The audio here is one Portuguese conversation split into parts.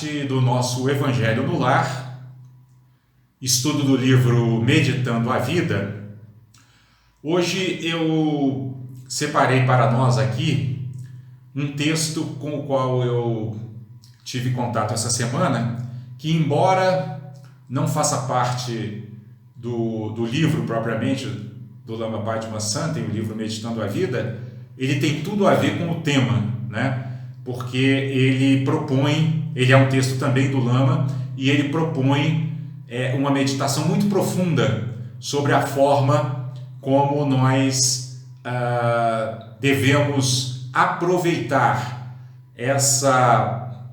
parte do nosso Evangelho no Lar, estudo do livro Meditando a Vida. Hoje eu separei para nós aqui um texto com o qual eu tive contato essa semana, que embora não faça parte do livro propriamente, do Lama Padmasambhava, o livro Meditando a Vida, ele tem tudo a ver com o tema, né? Porque ele é um texto também do Lama, e ele propõe uma meditação muito profunda sobre a forma como nós devemos aproveitar essa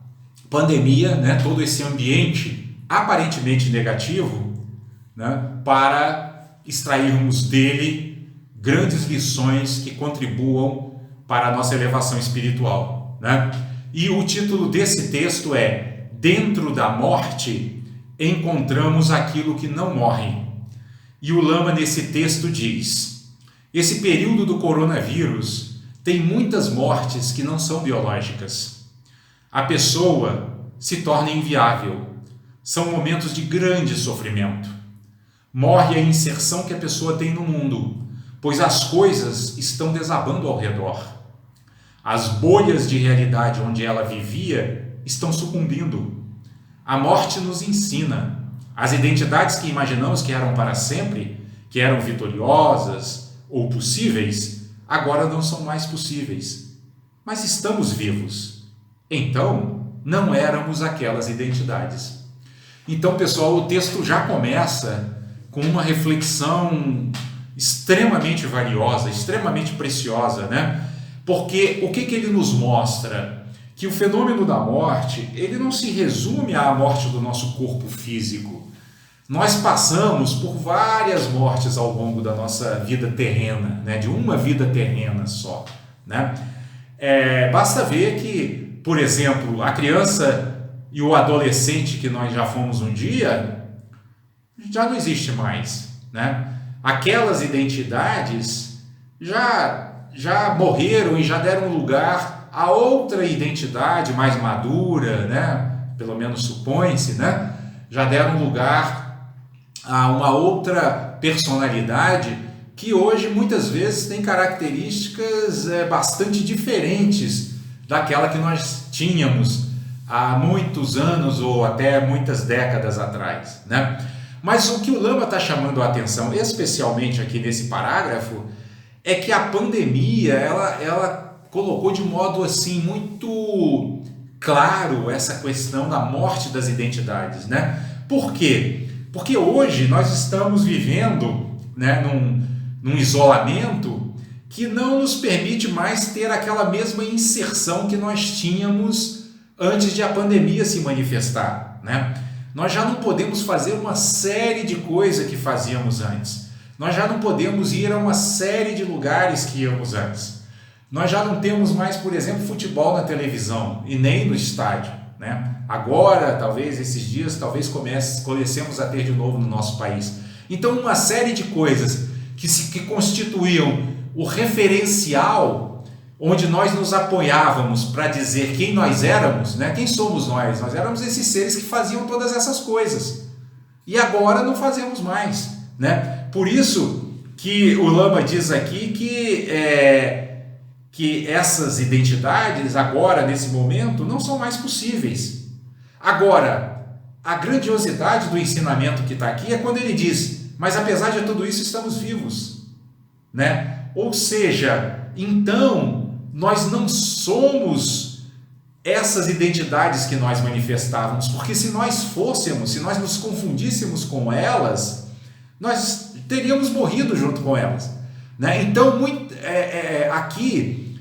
pandemia, né, todo esse ambiente aparentemente negativo, né, para extrairmos dele grandes lições que contribuam para a nossa elevação espiritual, né? E o título desse texto é Dentro da Morte encontramos aquilo que não morre. E o Lama nesse texto diz: esse período do coronavírus tem muitas mortes que não são biológicas. A pessoa se torna inviável. São momentos de grande sofrimento. Morre a inserção que a pessoa tem no mundo, pois as coisas estão desabando ao redor. As bolhas de realidade onde ela vivia estão sucumbindo. A morte nos ensina. As identidades que imaginamos que eram para sempre, que eram vitoriosas ou possíveis, agora não são mais possíveis. Mas estamos vivos. Então, não éramos aquelas identidades. Então, pessoal, o texto já começa com uma reflexão extremamente valiosa, extremamente preciosa, né? Porque o que ele nos mostra? Que o fenômeno da morte, ele não se resume à morte do nosso corpo físico. Nós passamos por várias mortes ao longo da nossa vida terrena, né? De uma vida terrena só, né? Basta ver que, por exemplo, a criança e o adolescente que nós já fomos um dia, já não existe mais, né? Aquelas identidades já morreram e já deram lugar a outra identidade mais madura, né? Pelo menos supõe-se, né? Já deram lugar a uma outra personalidade que hoje muitas vezes tem características bastante diferentes daquela que nós tínhamos há muitos anos ou até muitas décadas atrás, né? Mas o que o Lama está chamando a atenção, especialmente aqui nesse parágrafo, é que a pandemia ela colocou de modo assim muito claro essa questão da morte das identidades, né? Por quê? Porque hoje nós estamos vivendo, né, num isolamento que não nos permite mais ter aquela mesma inserção que nós tínhamos antes de a pandemia se manifestar, né? Nós já não podemos fazer uma série de coisas que fazíamos antes. Nós já não podemos ir a uma série de lugares que íamos antes. Nós já não temos mais, por exemplo, futebol na televisão e nem no estádio, né? Agora, talvez, esses dias, comecemos a ter de novo no nosso país. Então, uma série de coisas que constituíam o referencial onde nós nos apoiávamos para dizer quem nós éramos, né? Quem somos nós? Nós éramos esses seres que faziam todas essas coisas. E agora não fazemos mais, né? Por isso que o Lama diz aqui que essas identidades agora, nesse momento, não são mais possíveis. Agora, a grandiosidade do ensinamento que está aqui é quando ele diz, mas apesar de tudo isso estamos vivos, né? Ou seja, então nós não somos essas identidades que nós manifestávamos, porque se nós nos confundíssemos com elas, nós teríamos morrido junto com elas, né? Então, aqui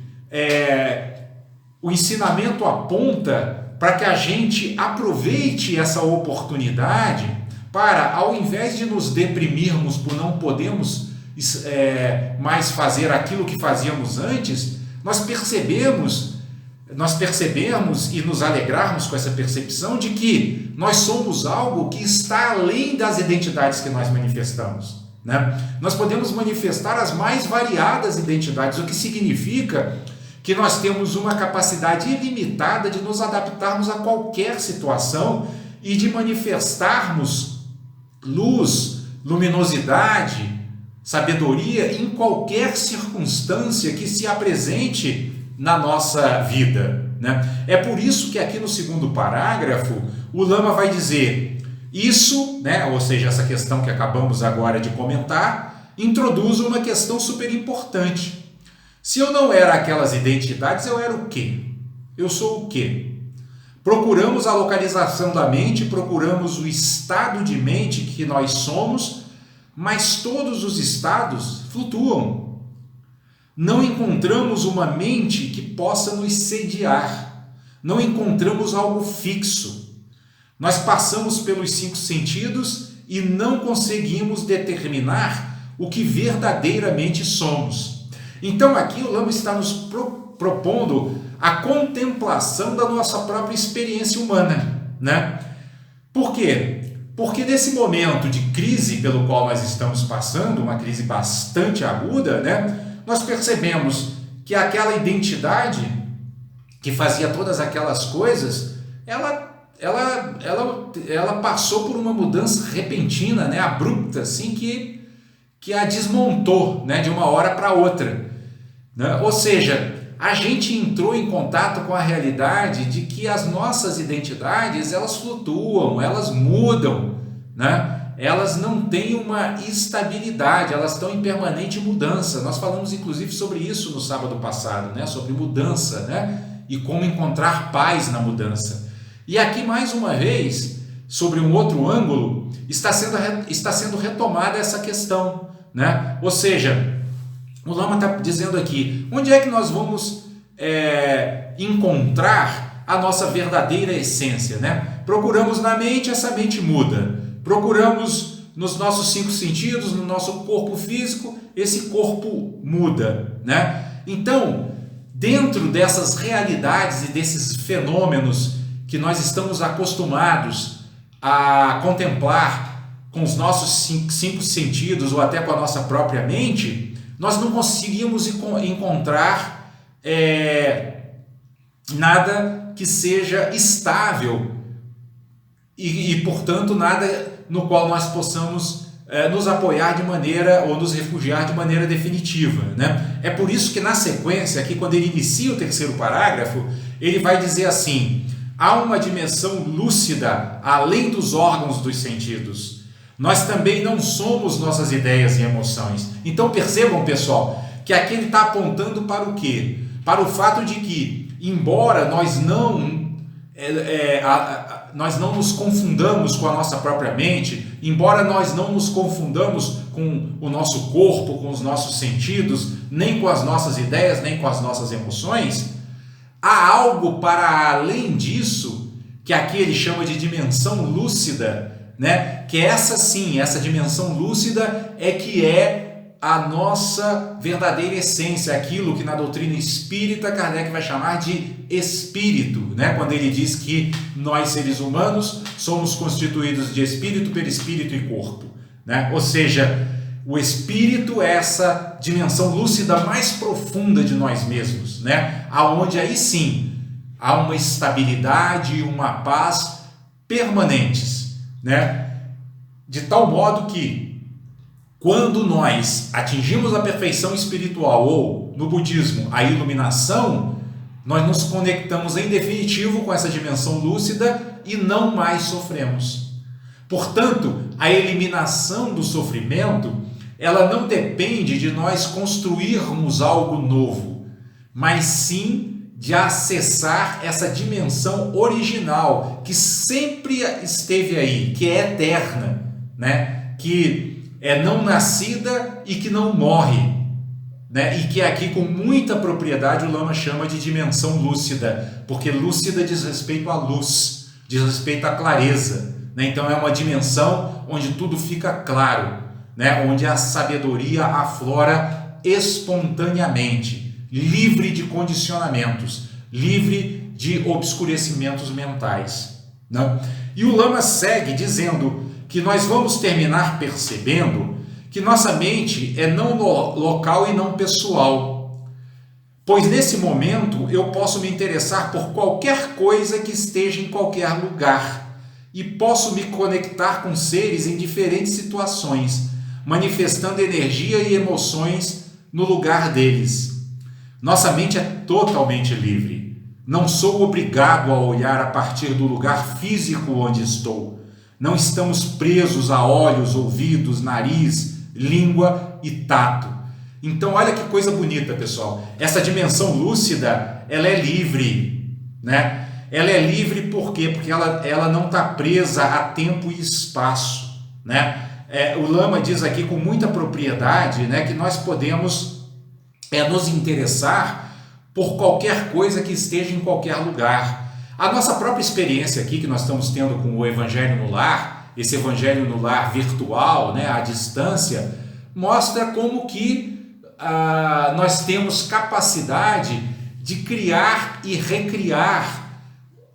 o ensinamento aponta para que a gente aproveite essa oportunidade para, ao invés de nos deprimirmos por não podermos mais fazer aquilo que fazíamos antes, nós percebemos e nos alegrarmos com essa percepção de que nós somos algo que está além das identidades que nós manifestamos, né? Nós podemos manifestar as mais variadas identidades, o que significa que nós temos uma capacidade ilimitada de nos adaptarmos a qualquer situação e de manifestarmos luz, luminosidade, sabedoria em qualquer circunstância que se apresente na nossa vida, né? É por isso que aqui no segundo parágrafo o Lama vai dizer isso, né? Ou seja, essa questão que acabamos agora de comentar, introduz uma questão super importante. Se eu não era aquelas identidades, eu era o quê? Eu sou o quê? Procuramos a localização da mente, procuramos o estado de mente que nós somos, mas todos os estados flutuam. Não encontramos uma mente que possa nos sediar. Não encontramos algo fixo. Nós passamos pelos 5 sentidos e não conseguimos determinar o que verdadeiramente somos. Então aqui o Lama está nos propondo a contemplação da nossa própria experiência humana, né? Por quê? Porque nesse momento de crise pelo qual nós estamos passando, uma crise bastante aguda, né? Nós percebemos que aquela identidade que fazia todas aquelas coisas, ela passou por uma mudança repentina, né? Abrupta, assim, que a desmontou, né? De uma hora para outra, né? Ou seja, a gente entrou em contato com a realidade de que as nossas identidades, elas flutuam, elas mudam, né? Elas não têm uma estabilidade, elas estão em permanente mudança. Nós falamos inclusive sobre isso no sábado passado, né? Sobre mudança, né? E como encontrar paz na mudança. E aqui mais uma vez, sobre um outro ângulo, está sendo retomada essa questão, né? Ou seja, o Lama está dizendo aqui, onde é que nós vamos encontrar a nossa verdadeira essência, né? Procuramos na mente, essa mente muda. Procuramos nos nossos 5 sentidos, no nosso corpo físico, esse corpo muda, né? Então, dentro dessas realidades e desses fenômenos que nós estamos acostumados a contemplar com os nossos 5 sentidos ou até com a nossa própria mente, nós não conseguimos encontrar nada que seja estável e, portanto, nada no qual nós possamos nos apoiar de maneira ou nos refugiar de maneira definitiva, né? É por isso que na sequência, aqui quando ele inicia o 3º parágrafo, ele vai dizer assim: há uma dimensão lúcida além dos órgãos dos sentidos. Nós também não somos nossas ideias e emoções. Então percebam, pessoal, que aqui ele está apontando para o quê? Para o fato de que, embora nós não nos confundamos com a nossa própria mente, embora nós não nos confundamos com o nosso corpo, com os nossos sentidos, nem com as nossas ideias, nem com as nossas emoções, há algo para além disso, que aqui ele chama de dimensão lúcida, né? Que essa sim, essa dimensão lúcida que é a nossa verdadeira essência, aquilo que na doutrina espírita Kardec vai chamar de espírito, né? Quando ele diz que nós seres humanos somos constituídos de espírito, perispírito e corpo, né? Ou seja, o espírito é essa dimensão lúcida mais profunda de nós mesmos, né? Aonde aí sim há uma estabilidade e uma paz permanentes, né? De tal modo que quando nós atingimos a perfeição espiritual ou no budismo a iluminação, nós nos conectamos em definitivo com essa dimensão lúcida e não mais sofremos. Portanto, a eliminação do sofrimento, ela não depende de nós construirmos algo novo, mas sim de acessar essa dimensão original que sempre esteve aí, que é eterna, né? Que é não nascida e que não morre, né? E que aqui com muita propriedade o Lama chama de dimensão lúcida, porque lúcida diz respeito à luz, diz respeito à clareza, né? Então é uma dimensão onde tudo fica claro, né? Onde a sabedoria aflora espontaneamente, livre de condicionamentos, livre de obscurecimentos mentais, né? E o Lama segue dizendo que nós vamos terminar percebendo que nossa mente é não local e não pessoal. pois nesse momento eu posso me interessar por qualquer coisa que esteja em qualquer lugar e posso me conectar com seres em diferentes situações, manifestando energia e emoções no lugar deles. Nossa mente é totalmente livre. Não sou obrigado a olhar a partir do lugar físico onde estou. Não estamos presos a olhos, ouvidos, nariz, língua e tato. Então, olha que coisa bonita, pessoal. Essa dimensão lúcida, ela é livre, né? Ela é livre por quê? Porque ela não está presa a tempo e espaço, né? O Lama diz aqui com muita propriedade, né, que nós podemos nos interessar por qualquer coisa que esteja em qualquer lugar. A nossa própria experiência aqui que nós estamos tendo com o Evangelho no Lar, esse Evangelho no Lar virtual, né, à distância, mostra como que nós temos capacidade de criar e recriar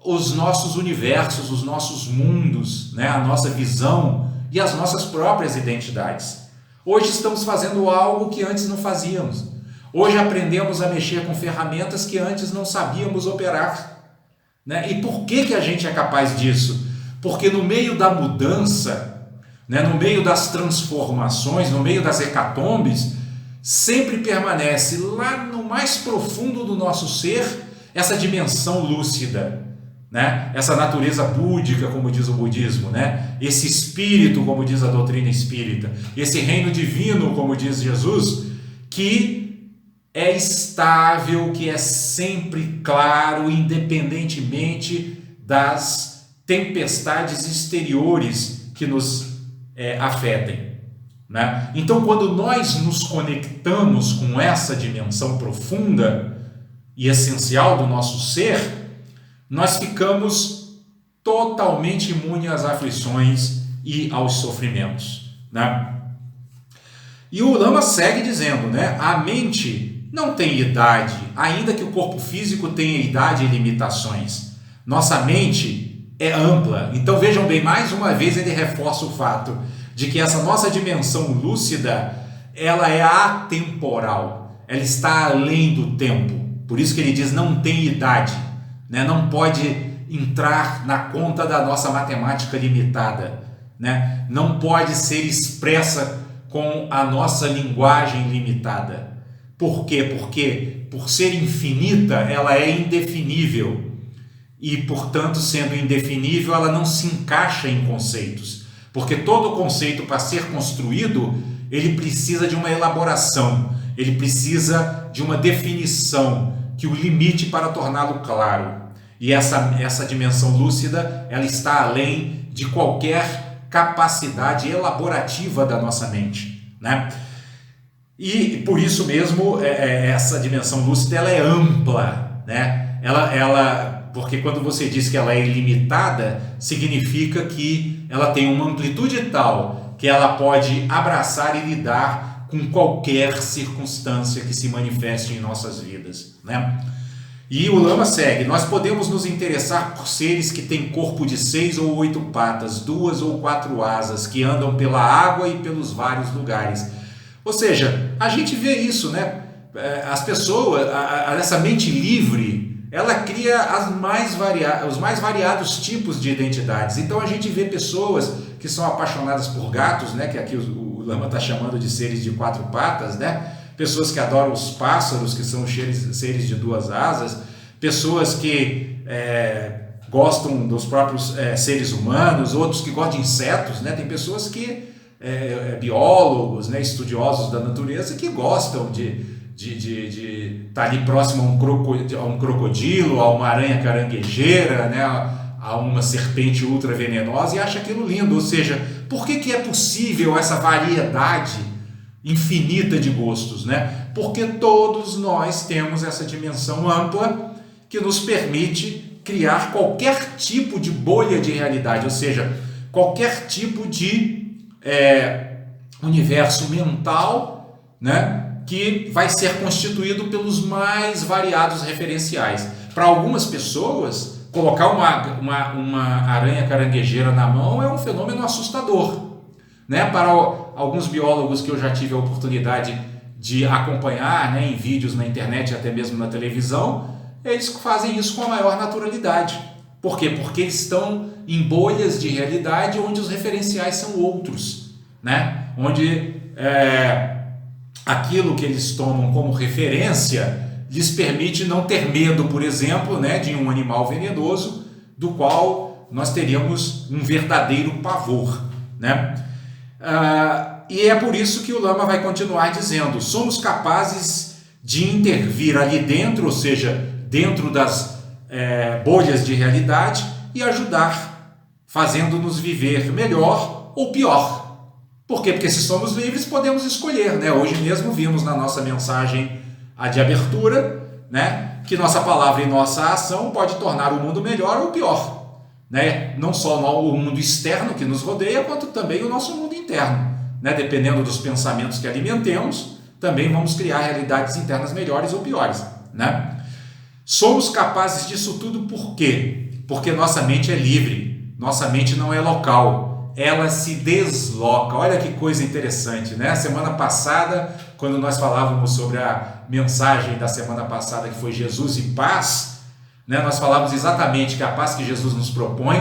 os nossos universos, os nossos mundos, né? A nossa visão e as nossas próprias identidades. Hoje estamos fazendo algo que antes não fazíamos. Hoje aprendemos a mexer com ferramentas que antes não sabíamos operar, né? E por que a gente é capaz disso? Porque no meio da mudança, né? No meio das transformações, no meio das hecatombes, sempre permanece lá no mais profundo do nosso ser essa dimensão lúcida, né? Essa natureza búdica, como diz o budismo, né? Esse espírito, como diz a doutrina espírita, esse reino divino, como diz Jesus, que é estável, que é sempre claro, independentemente das tempestades exteriores que nos afetem, né? Então, quando nós nos conectamos com essa dimensão profunda e essencial do nosso ser, nós ficamos totalmente imunes às aflições e aos sofrimentos, né? E o Lama segue dizendo, né? A mente não tem idade, ainda que o corpo físico tenha idade e limitações. Nossa mente é ampla. Então vejam bem, mais uma vez ele reforça o fato de que essa nossa dimensão lúcida, ela é atemporal, ela está além do tempo. Por isso que ele diz não tem idade, né? Não pode entrar na conta da nossa matemática limitada, né? Não pode ser expressa com a nossa linguagem limitada. Por quê? Porque por ser infinita, ela é indefinível e, portanto, sendo indefinível, ela não se encaixa em conceitos, porque todo conceito, para ser construído, ele precisa de uma elaboração, ele precisa de uma definição que o limite para torná-lo claro. E essa dimensão lúcida, ela está além de qualquer capacidade elaborativa da nossa mente, né? E por isso mesmo, essa dimensão lúcida, ela é ampla, né? Porque quando você diz que ela é ilimitada, significa que ela tem uma amplitude tal que ela pode abraçar e lidar com qualquer circunstância que se manifeste em nossas vidas, né? E o Lama segue: nós podemos nos interessar por seres que têm corpo de 6 ou 8 patas, 2 ou 4 asas, que andam pela água e pelos vários lugares. Ou seja, a gente vê isso, né? As pessoas, essa mente livre, ela cria os mais variados tipos de identidades. Então a gente vê pessoas que são apaixonadas por gatos, né? Que aqui o Lama está chamando de seres de 4 patas, né? Pessoas que adoram os pássaros, que são seres de 2 asas, pessoas que gostam dos próprios seres humanos, outros que gostam de insetos, né? Tem pessoas que, biólogos, né? Estudiosos da natureza, que gostam de estar ali próximo a um crocodilo, a uma aranha caranguejeira, né? A uma serpente ultra venenosa, e acha aquilo lindo. Ou seja, por que é possível essa variedade infinita de gostos, né? Porque todos nós temos essa dimensão ampla que nos permite criar qualquer tipo de bolha de realidade, ou seja, qualquer tipo de universo mental, né? Que vai ser constituído pelos mais variados referenciais. Para algumas pessoas, colocar uma aranha caranguejeira na mão é um fenômeno assustador, né? Para alguns biólogos que eu já tive a oportunidade de acompanhar, né, em vídeos na internet e até mesmo na televisão, eles fazem isso com a maior naturalidade. Por quê? Porque eles estão em bolhas de realidade onde os referenciais são outros, né? Onde aquilo que eles tomam como referência lhes permite não ter medo, por exemplo, né, de um animal venenoso, do qual nós teríamos um verdadeiro pavor, né? E é por isso que o Lama vai continuar dizendo: somos capazes de intervir ali dentro, ou seja, dentro das bolhas de realidade, e ajudar, fazendo-nos viver melhor ou pior. Por quê? Porque se somos livres, podemos escolher, né? Hoje mesmo vimos na nossa mensagem de abertura, né, que nossa palavra e nossa ação pode tornar o mundo melhor ou pior, né? Não só o mundo externo que nos rodeia, quanto também o nosso mundo interno, né? Dependendo dos pensamentos que alimentemos, também vamos criar realidades internas melhores ou piores, né? Somos capazes disso tudo por quê? Porque nossa mente é livre, nossa mente não é local, ela se desloca. Olha que coisa interessante, né? Semana passada, quando nós falávamos sobre a mensagem da semana passada, que foi Jesus e paz, né? Nós falávamos exatamente que a paz que Jesus nos propõe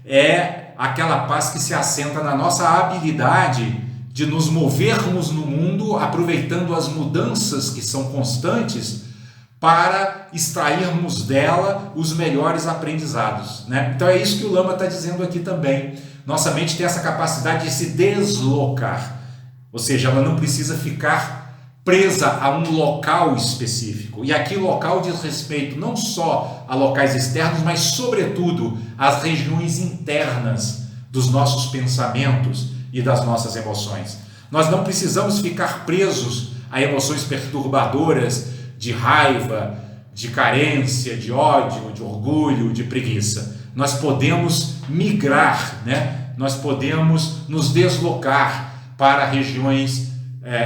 é aquela paz que se assenta na nossa habilidade de nos movermos no mundo, aproveitando as mudanças que são constantes, para extrairmos dela os melhores aprendizados, né? Então é isso que o Lama está dizendo aqui também. Nossa mente tem essa capacidade de se deslocar, ou seja, ela não precisa ficar presa a um local específico. E aqui local diz respeito não só a locais externos, mas sobretudo às regiões internas dos nossos pensamentos e das nossas emoções. Nós não precisamos ficar presos a emoções perturbadoras de raiva, de carência, de ódio, de orgulho, de preguiça. Nós podemos migrar, né? Nós podemos nos deslocar para regiões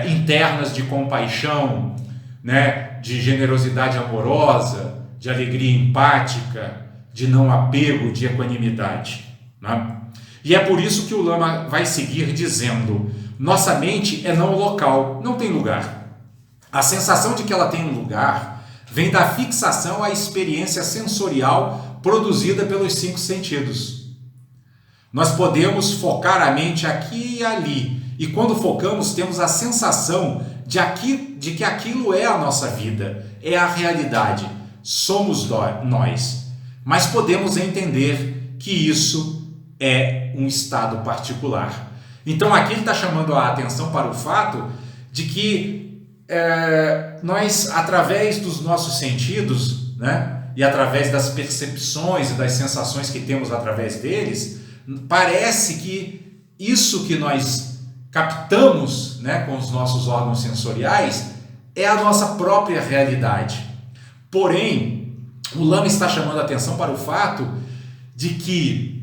internas de compaixão, né? De generosidade amorosa, de alegria empática, de não apego, de equanimidade, né? E é por isso que o Lama vai seguir dizendo: nossa mente é não local, não tem lugar. A sensação de que ela tem um lugar vem da fixação à experiência sensorial produzida pelos 5 sentidos. Nós podemos focar a mente aqui e ali, e quando focamos temos a sensação de que aquilo é a nossa vida, é a realidade, somos nós. Mas podemos entender que isso é um estado particular. Então aqui ele está chamando a atenção para o fato de que nós, através dos nossos sentidos, né, e através das percepções e das sensações que temos através deles, parece que isso que nós captamos, né, com os nossos órgãos sensoriais é a nossa própria realidade. Porém, o Lama está chamando a atenção para o fato de que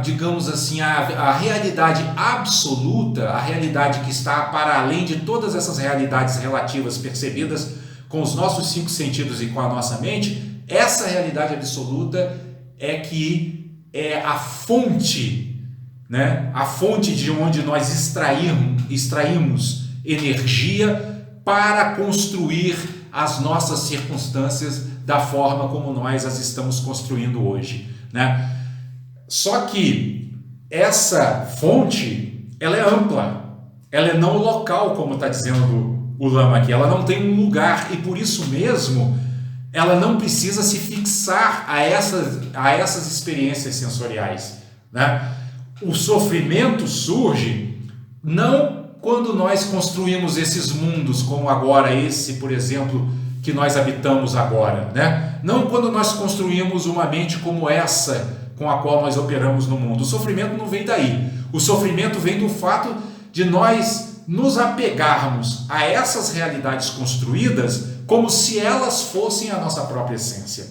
digamos assim, a realidade absoluta, a realidade que está para além de todas essas realidades relativas percebidas com os nossos 5 sentidos e com a nossa mente, essa realidade absoluta é que é a fonte, né? A fonte de onde nós extraímos energia para construir as nossas circunstâncias da forma como nós as estamos construindo hoje, né? Só que essa fonte, ela é ampla, ela é não local, como está dizendo o Lama aqui, ela não tem um lugar e por isso mesmo ela não precisa se fixar a essas experiências sensoriais, né? O sofrimento surge não quando nós construímos esses mundos, como agora esse, por exemplo, que nós habitamos agora, né? Não quando nós construímos uma mente como essa com a qual nós operamos no mundo. O sofrimento não vem daí. O sofrimento vem do fato de nós nos apegarmos a essas realidades construídas como se elas fossem a nossa própria essência.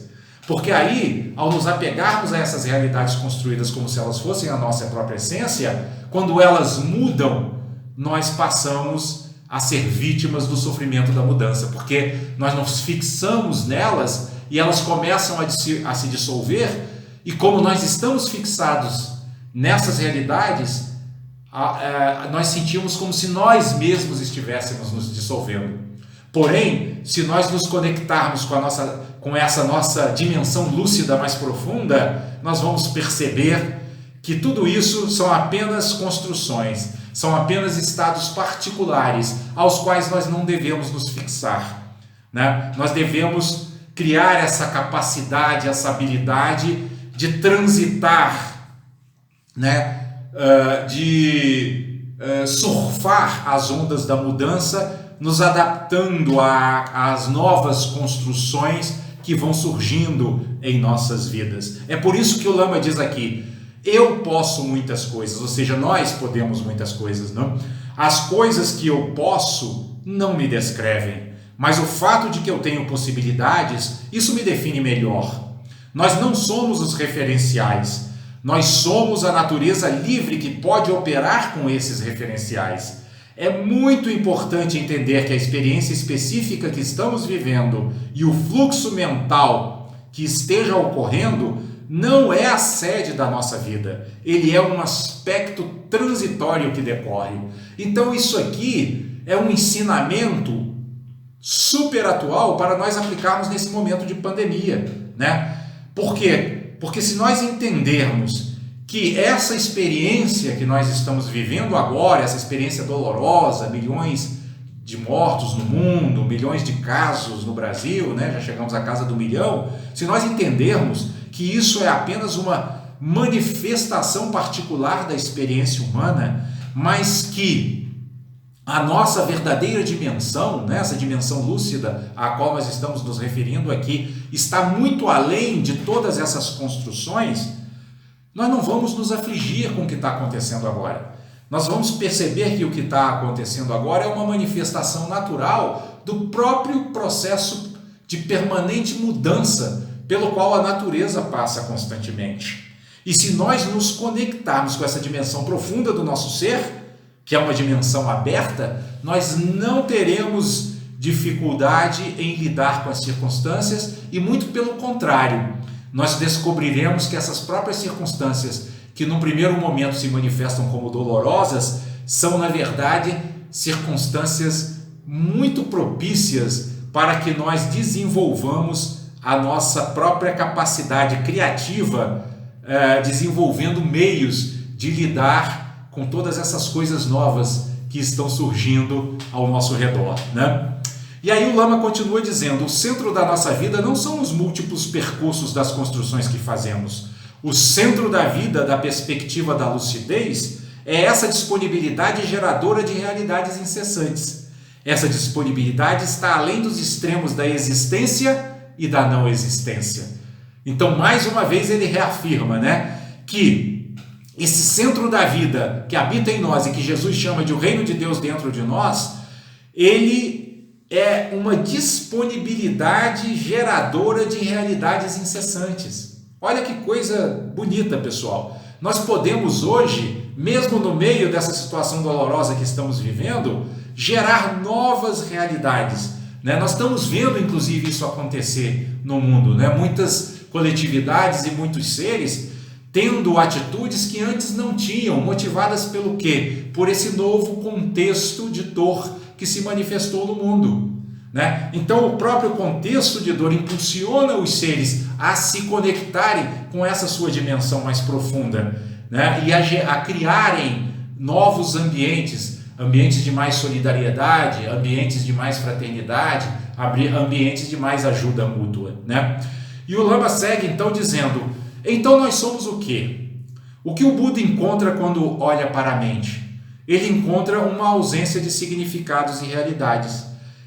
Porque aí, ao nos apegarmos a essas realidades construídas como se elas fossem a nossa própria essência, quando elas mudam, nós passamos a ser vítimas do sofrimento da mudança, porque nós nos fixamos nelas e elas começam a se dissolver. E como nós estamos fixados nessas realidades, nós sentimos como se nós mesmos estivéssemos nos dissolvendo. Porém, se nós nos conectarmos com essa nossa dimensão lúcida mais profunda, nós vamos perceber que tudo isso são apenas construções, são apenas estados particulares aos quais nós não devemos nos fixar, né? Nós devemos criar essa capacidade, essa habilidade de transitar, né? De surfar as ondas da mudança, nos adaptando às novas construções que vão surgindo em nossas vidas. É por isso que o Lama diz aqui: eu posso muitas coisas, ou seja, nós podemos muitas coisas, não? As coisas que eu posso não me descrevem, mas o fato de que eu tenho possibilidades, isso me define melhor. Nós não somos os referenciais, nós somos a natureza livre que pode operar com esses referenciais. É muito importante entender que a experiência específica que estamos vivendo e o fluxo mental que esteja ocorrendo não é a sede da nossa vida, ele é um aspecto transitório que decorre. Então isso aqui é um ensinamento super atual para nós aplicarmos nesse momento de pandemia, né? Por quê? Porque se nós entendermos que essa experiência que nós estamos vivendo agora, essa experiência dolorosa, milhões de mortos no mundo, milhões de casos no Brasil, né? Já chegamos à casa do 1 milhão, se nós entendermos que isso é apenas uma manifestação particular da experiência humana, mas que a nossa verdadeira dimensão, né, essa dimensão lúcida a qual nós estamos nos referindo aqui, está muito além de todas essas construções, nós não vamos nos afligir com o que está acontecendo agora. Nós vamos perceber que o que está acontecendo agora é uma manifestação natural do próprio processo de permanente mudança pelo qual a natureza passa constantemente. E se nós nos conectarmos com essa dimensão profunda do nosso ser, que é uma dimensão aberta, nós não teremos dificuldade em lidar com as circunstâncias e, muito pelo contrário, nós descobriremos que essas próprias circunstâncias que num primeiro momento se manifestam como dolorosas são, na verdade, circunstâncias muito propícias para que nós desenvolvamos a nossa própria capacidade criativa, desenvolvendo meios de lidar com todas essas coisas novas que estão surgindo ao nosso redor, né? E aí o Lama continua dizendo: o centro da nossa vida não são os múltiplos percursos das construções que fazemos. O centro da vida, da perspectiva da lucidez, é essa disponibilidade geradora de realidades incessantes. Essa disponibilidade está além dos extremos da existência e da não existência. Então, mais uma vez, ele reafirma, né, que esse centro da vida que habita em nós e que Jesus chama de o reino de Deus dentro de nós, ele é uma disponibilidade geradora de realidades incessantes. Olha que coisa bonita, pessoal. Nós podemos hoje, mesmo no meio dessa situação dolorosa que estamos vivendo, gerar novas realidades, né? Nós estamos vendo, inclusive, isso acontecer no mundo, né? Muitas coletividades e muitos seres tendo atitudes que antes não tinham, motivadas pelo quê? Por esse novo contexto de dor que se manifestou no mundo, né? Então o próprio contexto de dor impulsiona os seres a se conectarem com essa sua dimensão mais profunda, né? E a criarem novos ambientes de mais solidariedade, ambientes de mais fraternidade, ambientes de mais ajuda mútua, né? E o Lama segue então dizendo: então nós somos o quê? O que o Buda encontra quando olha para a mente? Ele encontra uma ausência de significados e realidades.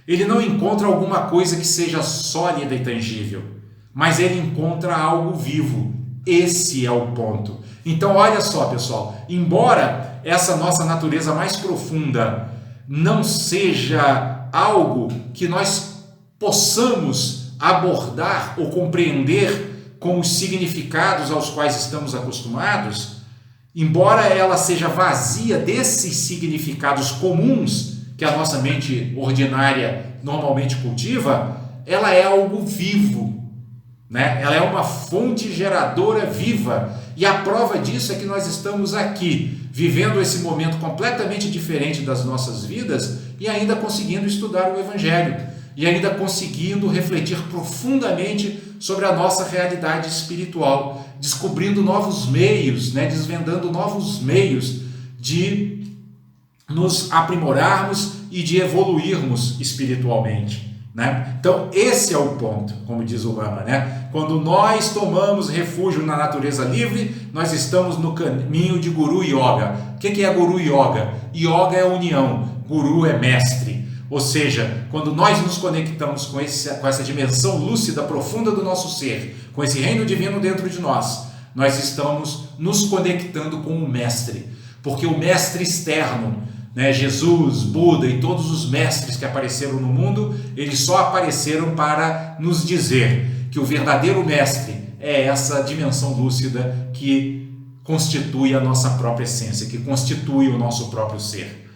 Ele não encontra alguma coisa que seja sólida e tangível, mas ele encontra algo vivo. Esse é o ponto. Então olha só, pessoal, embora essa nossa natureza mais profunda não seja algo que nós possamos abordar ou compreender com os significados aos quais estamos acostumados, embora ela seja vazia desses significados comuns que a nossa mente ordinária normalmente cultiva, ela é algo vivo, né? Ela é uma fonte geradora viva E a prova disso é que nós estamos aqui, vivendo esse momento completamente diferente das nossas vidas e ainda conseguindo estudar o Evangelho, e ainda conseguindo refletir profundamente sobre a nossa realidade espiritual, descobrindo novos meios, desvendando novos meios de nos aprimorarmos e de evoluirmos espiritualmente. Então esse é o ponto, como diz o Lama, quando nós tomamos refúgio na natureza livre, nós estamos no caminho de Guru Yoga. O que é Guru Yoga? Yoga é união, Guru é mestre. Ou seja, quando nós nos conectamos com essa dimensão lúcida, profunda do nosso ser, com esse reino divino dentro de nós, nós estamos nos conectando com o mestre, porque o mestre externo, Jesus, Buda e todos os mestres que apareceram no mundo, eles só apareceram para nos dizer que o verdadeiro mestre é essa dimensão lúcida que constitui a nossa própria essência, que constitui o nosso próprio ser.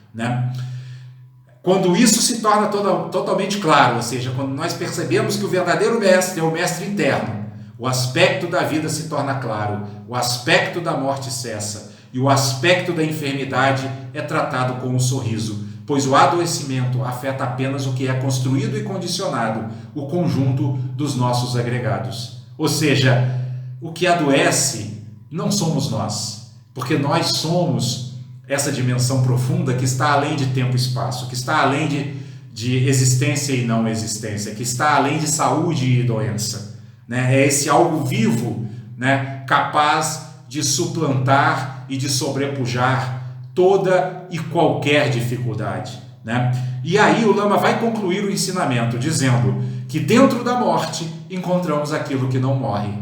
Quando isso se torna totalmente claro, ou seja, quando nós percebemos que o verdadeiro mestre é o mestre interno, o aspecto da vida se torna claro, o aspecto da morte cessa, e o aspecto da enfermidade é tratado com um sorriso, pois o adoecimento afeta apenas o que é construído e condicionado, o conjunto dos nossos agregados. Ou seja, o que adoece não somos nós, porque nós somos essa dimensão profunda que está além de tempo e espaço, que está além de existência e não existência, que está além de saúde e doença. É esse algo vivo, capaz de suplantar e de sobrepujar toda e qualquer dificuldade. E aí o Lama vai concluir o ensinamento dizendo que dentro da morte encontramos aquilo que não morre.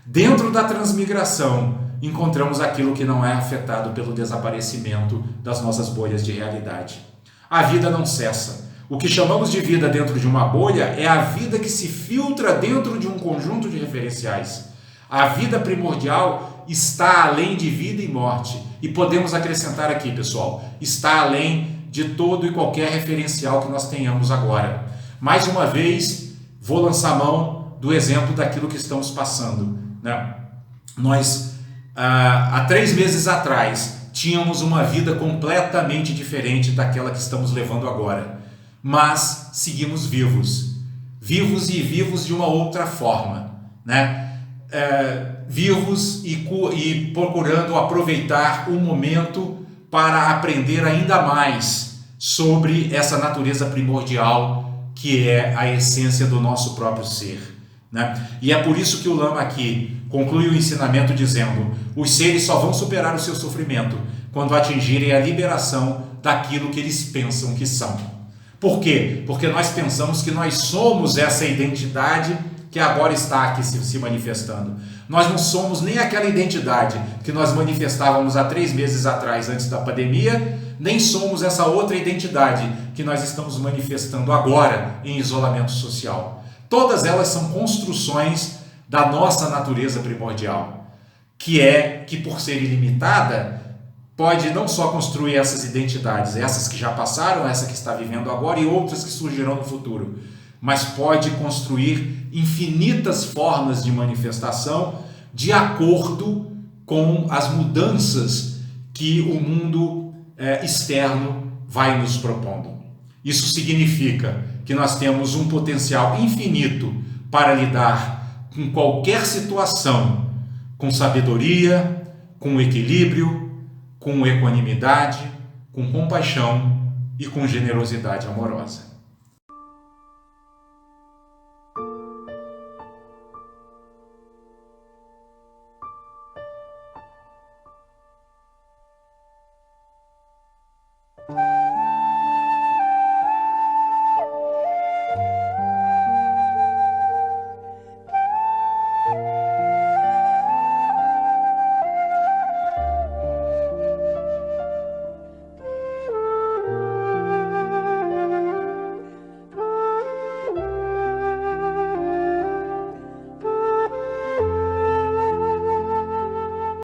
Dentro da transmigração encontramos aquilo que não é afetado pelo desaparecimento das nossas bolhas de realidade. A vida não cessa. O que chamamos de vida dentro de uma bolha é a vida que se filtra dentro de um conjunto de referenciais. A vida primordial está além de vida e morte. E podemos acrescentar aqui, pessoal, está além de todo e qualquer referencial que nós tenhamos agora. Mais uma vez, vou lançar mão do exemplo daquilo que estamos passando. Nós, há 3 meses atrás, tínhamos uma vida completamente diferente daquela que estamos levando agora. Mas seguimos vivos e vivos de uma outra forma, vivos e procurando aproveitar o momento para aprender ainda mais sobre essa natureza primordial que é a essência do nosso próprio ser. E é por isso que o Lama aqui conclui o ensinamento dizendo: os seres só vão superar o seu sofrimento quando atingirem a liberação daquilo que eles pensam que são. Por quê? Porque nós pensamos que nós somos essa identidade que agora está aqui se manifestando. Nós não somos nem aquela identidade que nós manifestávamos há 3 meses atrás, antes da pandemia, nem somos essa outra identidade que nós estamos manifestando agora em isolamento social. Todas elas são construções da nossa natureza primordial, que por ser ilimitada, pode não só construir essas identidades, essas que já passaram, essa que está vivendo agora e outras que surgirão no futuro, mas pode construir infinitas formas de manifestação de acordo com as mudanças que o mundo externo vai nos propondo. Isso significa que nós temos um potencial infinito para lidar com qualquer situação, com sabedoria, com equilíbrio, com equanimidade, com compaixão e com generosidade amorosa.